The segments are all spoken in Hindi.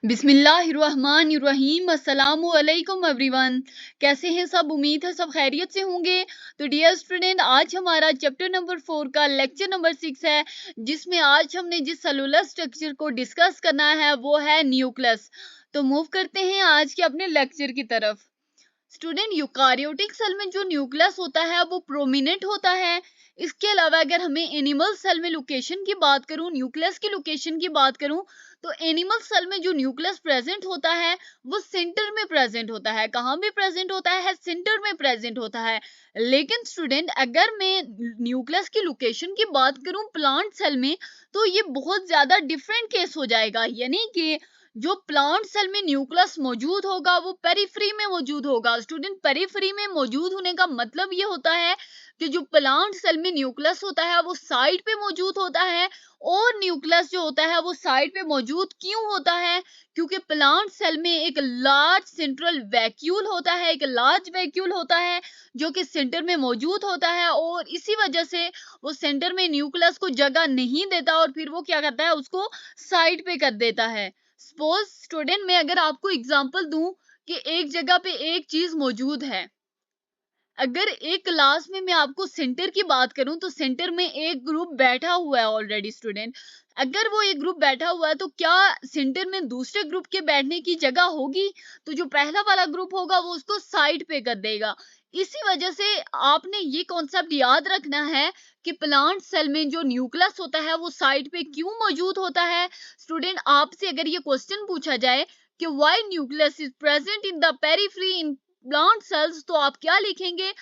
बिस्मिल्लाहिर्रहमानिर्रहीम। अस्सलामु अलैकुम एवरीवन। कैसे हैं सब? उम्मीद है सब खैरियत से होंगे। तो डियर स्टूडेंट, आज हमारा चैप्टर नंबर 4 का लेक्चर नंबर 6 है, जिसमें आज हमने जिस सेलुलर स्ट्रक्चर को डिस्कस करना है वो है न्यूक्लियस। तो मूव करते हैं आज के अपने लेक्चर की तरफ। स्टूडेंट, यूकारियोटिक सेल में जो न्यूक्लियस होता है वो प्रोमिनेंट होता है। इसके अलावा अगर हमें एनिमल सेल में लोकेशन की बात करूं, न्यूक्लियस की लोकेशन की बात करूं, तो एनिमल सेल में जो न्यूक्लियस प्रेजेंट होता है वो सेंटर में प्रेजेंट होता है। कहाँ भी प्रेजेंट होता है? सेंटर में प्रेजेंट होता है। लेकिन स्टूडेंट, अगर मैं न्यूक्लियस की लोकेशन की बात करूं प्लांट सेल में, तो ये बहुत ज्यादा डिफरेंट केस हो जाएगा। यानी कि जो प्लांट सेल में न्यूक्लियस मौजूद होगा वो पेरिफेरी में मौजूद होगा। स्टूडेंट, पेरिफेरी में मौजूद होने का मतलब ये होता है कि जो प्लांट सेल में न्यूक्लियस होता है वो साइड पे मौजूद होता है। और न्यूक्लियस जो होता है वो साइड पे मौजूद क्यों होता है? क्योंकि प्लांट सेल में एक लार्ज सेंट्रल वैक्यूल होता है, एक लार्ज वैक्यूल होता है जो कि सेंटर में मौजूद होता है, और इसी वजह से वो सेंटर में न्यूक्लियस को जगह नहीं देता और फिर वो क्या करता है, उसको साइड पे कर देता है। सपोज स्टूडेंट, मैं अगर आपको एग्जांपल दूं कि एक जगह पे एक चीज मौजूद है। अगर एक क्लास में मैं आपको सेंटर की बात करूं तो सेंटर में एक ग्रुप बैठा हुआ है ऑलरेडी। स्टूडेंट, अगर वो एक ग्रुप बैठा हुआ है तो क्या सेंटर में दूसरे ग्रुप के बैठने की जगह होगी? तो जो पहला वाला ग्रुप होगा वो उसको साइड पे कर देगा। इसी वजह से आपने ये कॉन्सेप्ट याद रखना है कि प्लांट सेल में जो न्यूक्लियस होता है वो साइड पे क्यों मौजूद होता है। स्टूडेंट, आपसे अगर ये क्वेश्चन पूछा जाए कि why nucleus is present in the periphery in plant cells, तो आप क्या लिखेंगे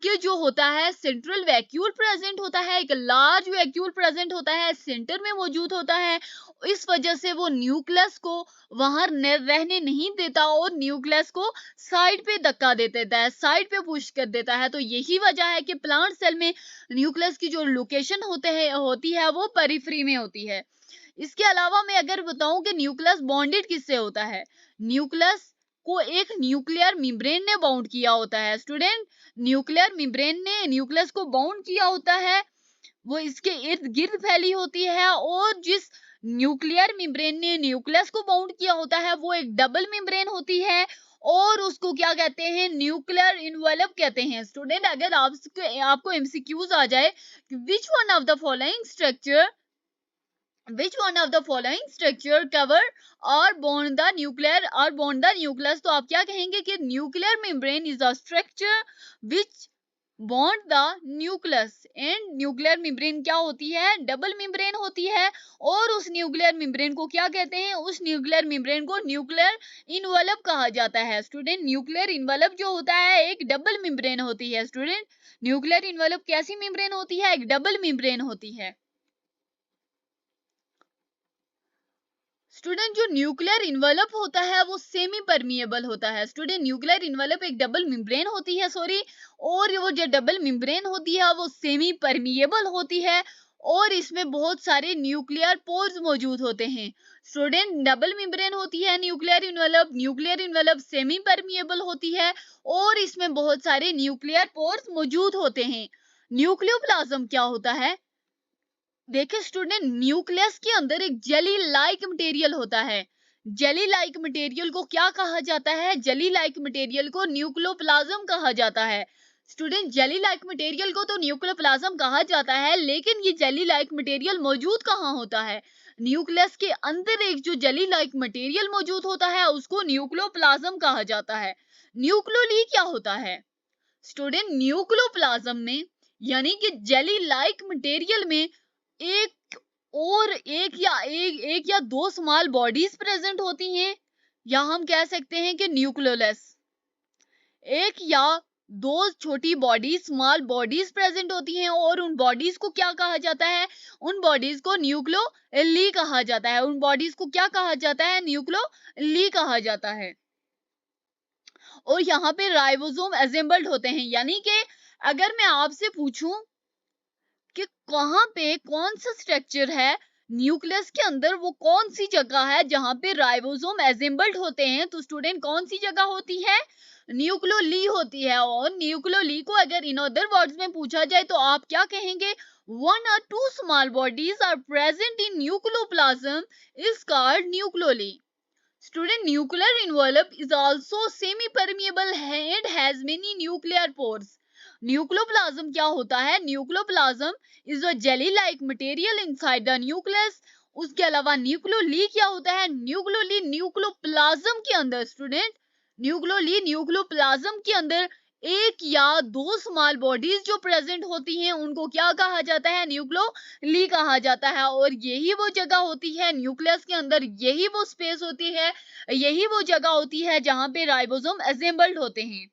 कि जो होता है सेंट्रल वैक्यूल प्रेजेंट होता है, एक लार्ज वैक्यूल प्रेजेंट होता है, सेंटर में मौजूद होता है। इस वजह से वो न्यूक्लियस को वहां रहने नहीं देता और न्यूक्लियस को साइड पे धक्का दे देता है, साइड पे पुश कर देता है। तो यही वजह है कि प्लांट सेल में न्यूक्लियस की जो लोकेशन होती है वो पेरिफेरी में होती है। इसके अलावा मैं अगर बताऊं कि न्यूक्लियस बॉन्डेड किससे होता है, न्यूक्लियस को एक न्यूक्लियर मेम्ब्रेन ने बाउंड किया होता है। स्टूडेंट, न्यूक्लियर मेम्ब्रेन ने न्यूक्लियस को बाउंड किया होता है, वो इसके इर्द गिर्द फैली होती है। और जिस न्यूक्लियर मेम्ब्रेन ने न्यूक्लियस को बाउंड किया होता है वो एक डबल मेम्ब्रेन होती है, और उसको क्या कहते हैं? न्यूक्लियर इनवेलप कहते हैं। स्टूडेंट, अगर आपको एमसीक्यूज आ जाए विच one of the following structure which one of the following structure cover or bond the nucleus, तो आप क्या कहेंगे कि nuclear membrane is a structure which bond the nucleus। And nuclear membrane क्या होती है? डबल मेम्ब्रेन होती है। और उस न्यूक्लियर मेम्ब्रेन को क्या कहते हैं? उस न्यूक्लियर मेम्ब्रेन को न्यूक्लियर इनवेलप कहा जाता है। स्टूडेंट, न्यूक्लियर इनवेलप जो होता है एक डबल मेम्ब्रेन होती है। स्टूडेंट, न्यूक्लियर इनवेलप कैसी मेम्ब्रेन होती है? एक डबल मेम्ब्रेन होती है। स्टूडेंट, जो न्यूक्लियर इन्वेलप होता है वो सेमी परमिएबल होता है। स्टूडेंट, न्यूक्लियर इन्वेलप एक डबल मेम्ब्रेन होती है, सॉरी, और वो जो डबल मेम्ब्रेन होती है वो सेमी परमिएबल होती है, और इसमें बहुत सारे न्यूक्लियर पोर्स मौजूद होते हैं। स्टूडेंट, डबल मेम्ब्रेन होती है न्यूक्लियर इन्वेलप सेमी परमिएबल होती है, और इसमें बहुत सारे न्यूक्लियर पोर्स मौजूद होते हैं। न्यूक्लियोप्लाज्म क्या होता है? देखिए स्टूडेंट, न्यूक्लियस के अंदर एक जेली लाइक मटेरियल होता है। जेली लाइक मटेरियल को क्या कहा जाता है? जेली लाइक मटेरियल को न्यूक्लियोप्लाज्म कहा जाता है। स्टूडेंट, जेली लाइक मटेरियल को तो न्यूक्लियोप्लाज्म कहा जाता है, लेकिन ये जेली लाइक मटेरियल मौजूद कहाँ होता है? न्यूक्लियस के अंदर एक जो जेली लाइक मटेरियल मौजूद होता है उसको न्यूक्लियोप्लाज्म कहा जाता है। न्यूक्लियोली क्या होता है? स्टूडेंट, न्यूक्लियोप्लाज्म में यानी कि जेली लाइक मटेरियल में एक या दो स्मॉल बॉडीज प्रेजेंट होती हैं, या हम कह सकते हैं कि न्यूक्लियोलस। एक या दो छोटी बॉडीज, स्मॉल बॉडीज प्रेजेंट होती हैं, और उन बॉडीज को क्या कहा जाता है? उन बॉडीज को न्यूक्लियोली कहा जाता है। उन बॉडीज को क्या कहा जाता है? न्यूक्लियोली कहा जाता है। और यहाँ पे राइबोसोम असेंबल्ड होते हैं। यानी कि अगर मैं आपसे पूछूं कि कहाँ पे कौन सा स्ट्रक्चर है न्यूक्लियस के अंदर, वो कौन सी जगह है जहां पे राइबोसोम असेंबल्ड होते हैं, तो स्टूडेंट कौन सी जगह होती है? न्यूक्लियोली होती है। और न्यूक्लियोली को अगर इन अदर वर्ड्स में पूछा जाए तो आप क्या कहेंगे? वन और two small bodies are present in nucleoplasm is called nucleoli. Student, nuclear envelope is also semi-permeable and has many nuclear pores. Nucleoplasm क्या होता है? Nucleoplasm is a jelly-like material inside the nucleus. उसके अलावा न्यूक्लियोली क्या होता है? न्यूक्लियोली न्यूक्लियोप्लाज्म के अंदर स्टूडेंट, न्यूक्लियोली न्यूक्लियोप्लाज्म के अंदर एक या दो स्मॉल बॉडीज जो प्रेजेंट होती हैं उनको क्या कहा जाता है? न्यूक्लियोली कहा जाता है। और यही वो जगह होती है न्यूक्लियस के अंदर, यही वो स्पेस होती है, यही वो जगह होती है जहां पे राइबोसोम असेंबल्ड होते हैं।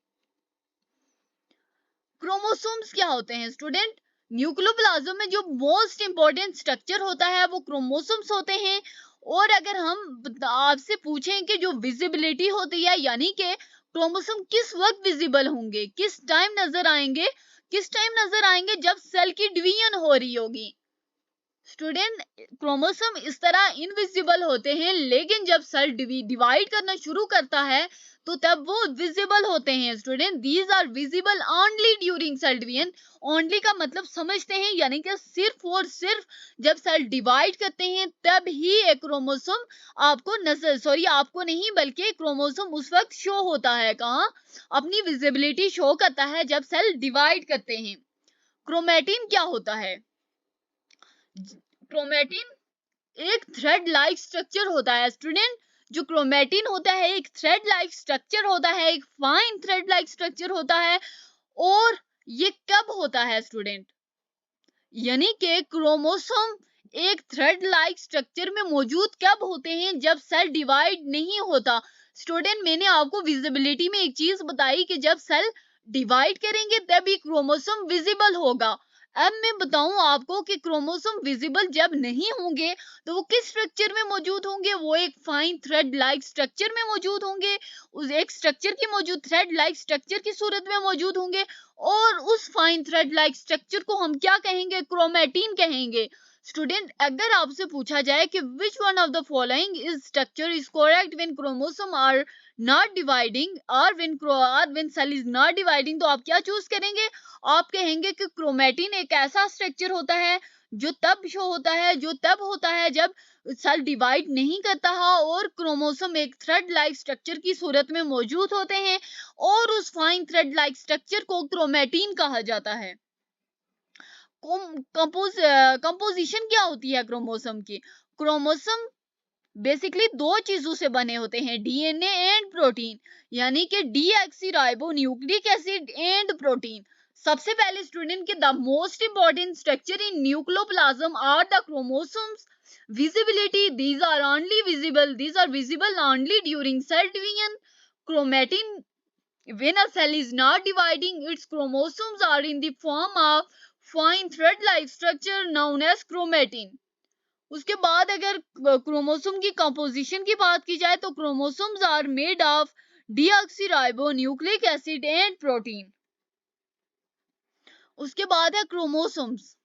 क्रोमोसोम्स क्या होते हैं स्टूडेंट? न्यूक्लियोप्लाज्म में जो मोस्ट इंपॉर्टेंट स्ट्रक्चर होता है वो क्रोमोसोम्स होते हैं। और अगर हम आपसे पूछें कि जो विजिबिलिटी होती है, यानी कि क्रोमोसोम किस वक्त विजिबल होंगे, किस टाइम नजर आएंगे, किस टाइम नजर आएंगे? जब सेल की डिवीजन हो रही होगी। स्टूडेंट, क्रोमोसोम इस तरह इनविजिबल होते हैं, लेकिन जब सेल डिवाइड करना शुरू करता है तो तब वो विजिबल होते हैं। Student, these are visible only during cell division. Only का मतलब समझते हैं, यानी कि सिर्फ और सिर्फ जब सेल डिवाइड करते हैं तब ही एक क्रोमोसोम आपको नजर, सॉरी आपको नहीं बल्कि क्रोमोसोम उस वक्त शो होता है। कहाँ? अपनी विजिबिलिटी शो करता है जब सेल डिवाइड करते हैं। क्रोमेटिन क्या होता है? क्रोमेटिन एक थ्रेड लाइक स्ट्रक्चर होता है स्टूडेंट। जो क्रोमेटिन होता है एक थ्रेड लाइक स्ट्रक्चर होता है, एक फाइन थ्रेड लाइक स्ट्रक्चर होता है। और ये कब होता है स्टूडेंट? यानी कि क्रोमोसोम एक थ्रेड लाइक स्ट्रक्चर में मौजूद कब होते हैं? जब सेल डिवाइड नहीं होता। स्टूडेंट, मैंने आपको विजिबिलिटी में एक चीज बताई कि जब सेल डिवाइड करेंगे तभी क्रोमोसोम विजिबल होगा। अब मैं बताऊं आपको कि क्रोमोसोम विजिबल जब नहीं होंगे तो वो किस स्ट्रक्चर में मौजूद होंगे? वो एक फाइन थ्रेड लाइक स्ट्रक्चर में मौजूद होंगे, उस एक स्ट्रक्चर की मौजूद थ्रेड लाइक स्ट्रक्चर की सूरत में मौजूद होंगे। और उस फाइन थ्रेड लाइक स्ट्रक्चर को हम क्या कहेंगे? क्रोमेटिन कहेंगे। स्टूडेंट, अगर आपसे पूछा जाए कि which one of the following is structure is correct when chromosome are not dividing और when cell is not dividing, तो आप क्या चूज करेंगे? आप कहेंगे कि क्रोमेटिन एक ऐसा स्ट्रक्चर होता है जो तब शो होता है, जो तब होता है जब सेल डिवाइड नहीं करता है और क्रोमोसोम एक थ्रेड लाइक स्ट्रक्चर की सूरत में मौजूद होते हैं। और उस फाइन थ्रेड लाइक स्ट्रक्चर को क्रोमेटिन कहा जाता है। कंपोजिशन क्या होती है क्रोमोसोम की? क्रोमोसोम बेसिकली दो चीजों से बने होते हैं, डीएनए एंड प्रोटीन, यानी कि deoxyribo nucleic acid and protein. सबसे पहले स्टूडेंट के the most important structure in nucleoplasm are the chromosomes. Visibility, these are visible only during cell division. Chromatin, when a cell is not dividing, its chromosomes are in the form of fine thread-like structure known as chromatin. उसके बाद अगर क्रोमोसोम की कंपोजिशन की बात की जाए तो chromosomes are made of deoxyribo nucleic acid and protein. उसके बाद है chromosomes.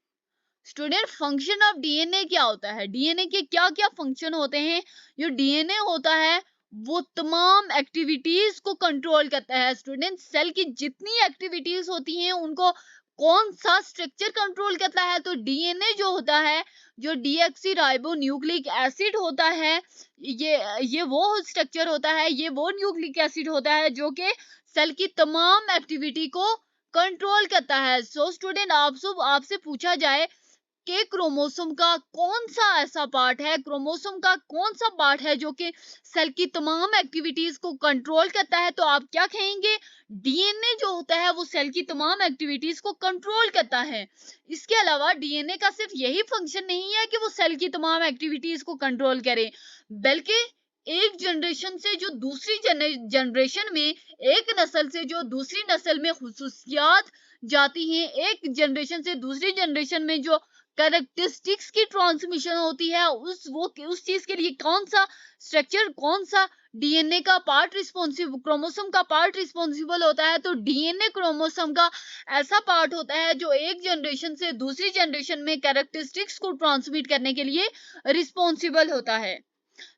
Student, function of DNA क्या होता है? डीएनए के क्या क्या फंक्शन होते हैं? जो डीएनए होता है वो तमाम एक्टिविटीज को कंट्रोल करता है। स्टूडेंट, सेल की जितनी एक्टिविटीज होती हैं उनको कौन सा स्ट्रक्चर कंट्रोल करता है? तो डीएनए जो होता है, जो डीऑक्सीराइबो न्यूक्लिक एसिड होता है, ये वो स्ट्रक्चर होता है, ये वो न्यूक्लिक एसिड होता है जो कि सेल की तमाम एक्टिविटी को कंट्रोल करता है। सो स्टूडेंट, आपसे पूछा जाए कि क्रोमोसोम का कौन सा ऐसा पार्ट है, क्रोमोसोम का कौन सा पार्ट है जो कि सेल की तमाम एक्टिविटीज को कंट्रोल करता है, तो आप क्या कहेंगे? डीएनए जो होता है वो सेल की तमाम एक्टिविटीज को कंट्रोल करता है। इसके अलावा डीएनए का सिर्फ यही फंक्शन नहीं है कि वो सेल की तमाम एक्टिविटीज को कंट्रोल करे, बल्कि एक जनरेशन से जो दूसरी जनरेशन में, एक नस्ल से जो दूसरी नस्ल में खुसूसियात जाती हैं, एक जनरेशन से दूसरी जनरेशन में जो कैरेक्टरिस्टिक्स की ट्रांसमिशन होती है, उस चीज के लिए कौन सा स्ट्रक्चर, कौन सा डीएनए का पार्ट रिस्पॉन्सिबल, क्रोमोसोम का पार्ट रिस्पॉन्सिबल होता है? तो डीएनए क्रोमोसोम का ऐसा पार्ट होता है जो एक जनरेशन से दूसरी जनरेशन में कैरेक्टरिस्टिक्स को ट्रांसमिट करने के लिए रिस्पॉन्सिबल होता है।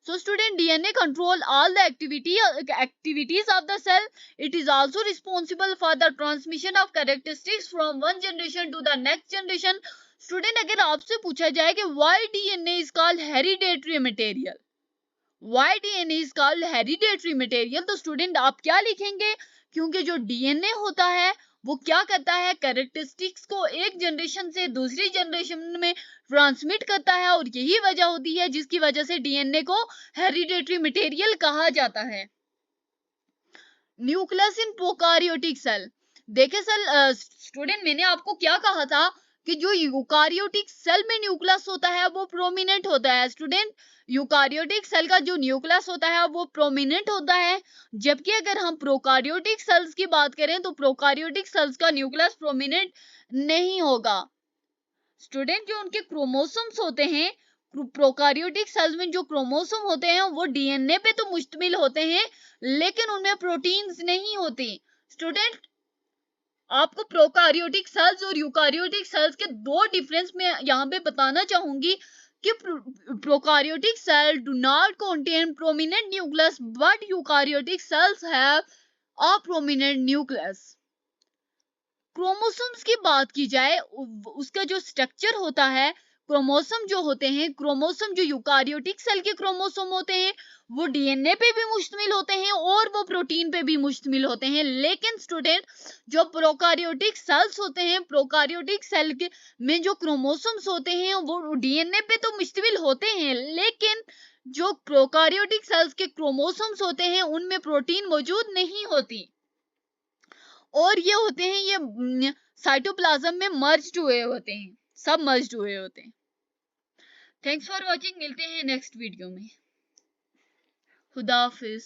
So student, DNA control all the activities of the cell. It is also responsible for the transmission of characteristics from one generation to the next generation. Student, अगर आपसे पूछा जाए कि why DNA is called hereditary material, why DNA is called hereditary material. तो स्टूडेंट आप क्या लिखेंगे, क्योंकि जो डीएनए होता है वो क्या करता है, कैरेक्टरिस्टिक्स को एक जनरेशन से दूसरी जनरेशन में ट्रांसमिट करता है, और यही वजह होती है जिसकी वजह से डीएनए को हेरिडेटरी मटेरियल कहा जाता है। Nucleus in prokaryotic cell. देखे स्टूडेंट, मैंने आपको क्या कहा था कि जो यूकारियोटिक सेल में न्यूक्लियस होता है वो प्रोमिनेंट होता है। स्टूडेंट, यूकारियोटिक सेल का जो न्यूक्लियस होता है वो प्रोमिनेंट होता है, जबकि अगर हम प्रोकारियोटिक सेल्स की बात करें तो प्रोकारियोटिक सेल्स का न्यूक्लियस प्रोमिनेंट नहीं होगा। स्टूडेंट, जो उनके क्रोमोसोम्स होते हैं, प्रोकारियोटिक सेल्स में जो क्रोमोसोम होते हैं वो डीएनए पे तो मुश्तमिल होते हैं, लेकिन उनमें प्रोटीन्स नहीं होती। स्टूडेंट, आपको प्रोकारियोटिक सेल्स और यूकारियोटिक सेल्स के दो डिफरेंस में यहाँ पे बताना चाहूंगी कि prokaryotic cell do not contain prominent nucleus but eukaryotic cells have a prominent nucleus. क्रोमोसोम्स की बात की जाए, उसका जो स्ट्रक्चर होता है, क्रोमोसोम जो होते हैं, क्रोमोसोम जो यूकारियोटिक सेल के क्रोमोसोम होते हैं वो डीएनए पे भी मुश्तमिल होते हैं और वो प्रोटीन पे भी मुश्तमिल होते हैं। लेकिन स्टूडेंट, जो प्रोकारियोटिक सेल्स होते हैं, प्रोकारियोटिक सेल के में जो क्रोमोसोम्स होते हैं वो डीएनए पे तो मुश्तमिल होते हैं, लेकिन जो प्रोकारियोटिक सेल्स के क्रोमोसोम्स होते हैं उनमें प्रोटीन मौजूद नहीं होती, और ये होते हैं, ये साइटोप्लाज्म में मर्ज्ड हुए होते हैं, सब मर्ज्ड हुए होते हैं। थैंक्स फॉर वॉचिंग, मिलते हैं नेक्स्ट वीडियो में। खुदा हाफिज।